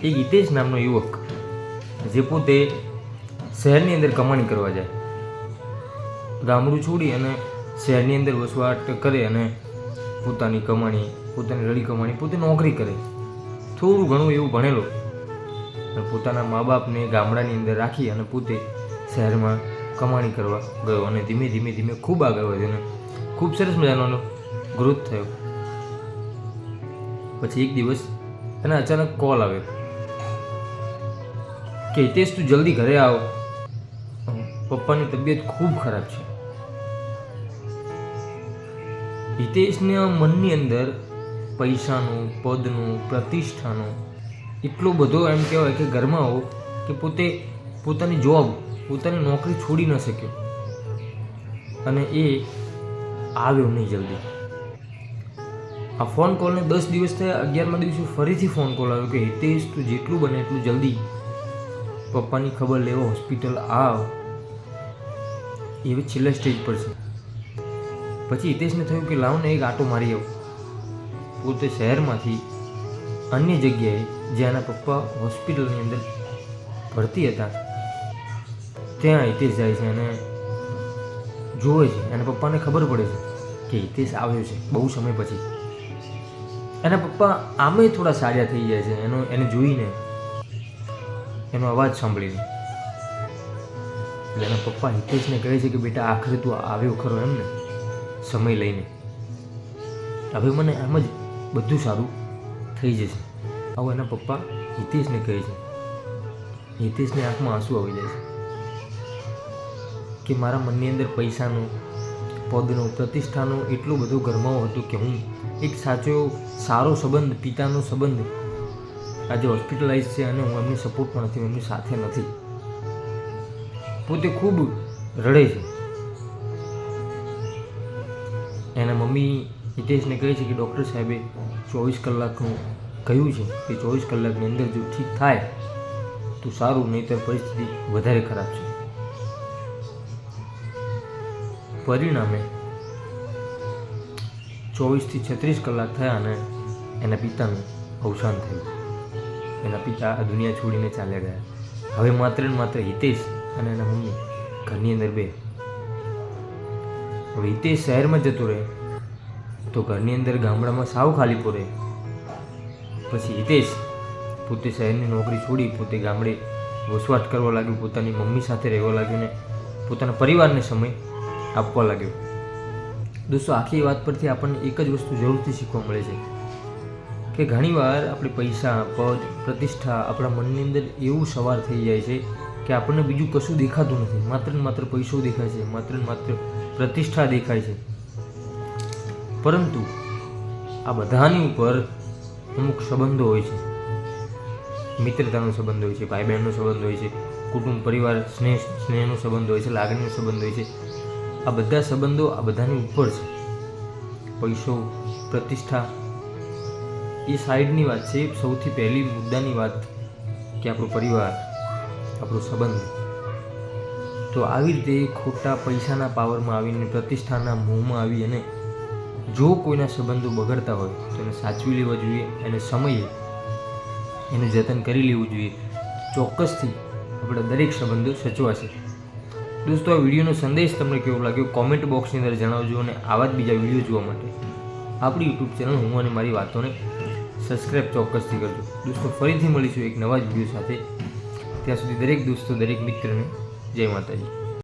એક હિતેશ નામનો યુવક જે પોતે શહેરની અંદર કમાણી કરવા જાય, ગામડું છોડી અને શહેરની અંદર વસવાટ કરે અને પોતાની કમાણી, પોતાની રડી કમાણી, પોતે નોકરી કરે, થોડું ઘણું એવું ભણેલો અને પોતાના મા બાપને ગામડાની અંદર રાખી અને પોતે શહેરમાં કમાણી કરવા ગયો અને ધીમે ધીમે ધીમે ખૂબ આગળ વધ્યો અને ખૂબ સરસ મજાનો ગ્રોથ થયો. પછી એક દિવસ એને અચાનક કોલ આવ્યો કે હિતેશ તું જલ્દી ઘરે આવ, પપ્પાની તબિયત ખૂબ ખરાબ છે. હિતેશના મનની અંદર પૈસાનું, પદનું, પ્રતિષ્ઠાનું એટલો બધો એમ કહેવાય કે ગરમાવો કે પોતે પોતાની જોબ, પોતાની નોકરી છોડી ન શક્યો અને એ આવ્યો નહીં જલ્દી. આ ફોન કોલને 10 દિવસ થયા. 11મા દિવસે ફરીથી ફોન કોલ આવ્યો કે હિતેશ તું જેટલું બને એટલું જલ્દી પપ્પાની ખબર લેવા હોસ્પિટલ આવ, એ હવે છેલ્લા સ્ટેજ પર છે. પછી હિતેશને થયું કે લાવ ને એક આંટો મારી આવું. પોતે શહેરમાંથી અન્ય જગ્યાએ જ્યાં એના પપ્પા હોસ્પિટલની અંદર ભરતી હતા ત્યાં હિતેશ જાય છે અને જોવે છે. એના પપ્પાને ખબર પડે છે કે હિતેશ આવ્યો છે બહુ સમય પછી. એના પપ્પા આમે થોડા સાજા થઈ જાય છે એને જોઈને, એનો અવાજ સાંભળીને. એટલે એના પપ્પા હિતેશને કહે છે કે બેટા આખરે તું આવ્યો ખરો એમ ને, સમય લઈને, હવે મને આમ જ બધું સારું થઈ જશે. આવું એના પપ્પા હિતેશને કહે છે. હિતેશની આંખમાં આંસુ આવી જાય છે કે મારા મનની અંદર પૈસાનું, પદનું, પ્રતિષ્ઠાનું એટલો બધો ગરમાવો હતો કે હું એક સારો સંબંધ, પિતાનો સંબંધ આજે હોસ્પિટલાઇઝ છે અને હું એમની સપોર્ટમાં નથી, એમની સાથે નથી. પોતે ખૂબ રડે છે. એના મમ્મી હિતેશને કહે છે કે ડૉક્ટર સાહેબે 24 કલાકનું કહ્યું છે કે 24 કલાકની અંદર જો ઠીક થાય તો સારું, નહીંતર પરિસ્થિતિ વધારે ખરાબ છે. પરિણામે 24 થી 36 કલાક થયા અને એના પિતાનું અવસાન થયું. એના પિતા આ દુનિયા છોડીને ચાલ્યા ગયા. હવે માત્ર ને માત્ર હિતેશ અને એના મમ્મી ઘરની અંદર બે. હવે હિતેશ શહેરમાં જતો રહે તો ઘરની અંદર ગામડામાં સાવ ખાલી પડે. પછી હિતેશ પોતે શહેરની નોકરી છોડી પોતે ગામડે વસવાટ કરવા લાગ્યો, પોતાની મમ્મી સાથે રહેવા લાગ્યો ને પોતાના પરિવારને સમય આપવા લાગ્યો. દોસ્તો, આખી વાત પરથી આપણને એક જ વસ્તુ જરૂરથી શીખવા મળે છે કે ઘણીવાર આપણે પૈસા, પદ, પ્રતિષ્ઠા આપણા મનની અંદર એવું સવાર થઈ જાય છે કે આપણને બીજું કશું દેખાતું નથી. માત્ર ને માત્ર પૈસો દેખાય છે, માત્ર ને માત્ર પ્રતિષ્ઠા દેખાય છે. પરંતુ આ બધાની ઉપર અમુક સંબંધો હોય છે. મિત્રતાનો સંબંધ હોય છે, ભાઈ બહેનનો સંબંધ હોય છે, કુટુંબ, પરિવાર, સ્નેહનો સંબંધ હોય છે, લાગણીનો સંબંધ હોય છે. આ બધા સંબંધો આ બધાની ઉપર છે. પૈસો, પ્રતિષ્ઠા એ સાઈડની વાત છે. સૌથી પહેલી મુદ્દાની વાત કે આપણો પરિવાર, આપણો સંબંધ. તો આવી રીતે ખોટા પૈસાના પાવરમાં આવીને, પ્રતિષ્ઠાના મોહમાં આવી અને જો કોઈના સંબંધો બગડતા હોય તો એને સાચવી લેવા જોઈએ. એને સમયે એનું જતન કરી લેવું જોઈએ. ચોક્કસથી આપણા દરેક સંબંધો સચવાશે. દોસ્તો, આ વિડીયોનો સંદેશ તમને કેવો લાગ્યો કોમેન્ટ બોક્સની અંદર જણાવજો અને આવા જ બીજા વિડીયો જોવા માટે આપણી યુટ્યુબ ચેનલ હું અને મારી વાતોને સબસ્ક્રાઈબ ચોક્કસથી કરજો. દોસ્તો, ફરીથી મળીશું એક નવા જ વિડીયો સાથે. ત્યાં સુધી દરેક દોસ્તો, દરેક મિત્રને જય માતાજી.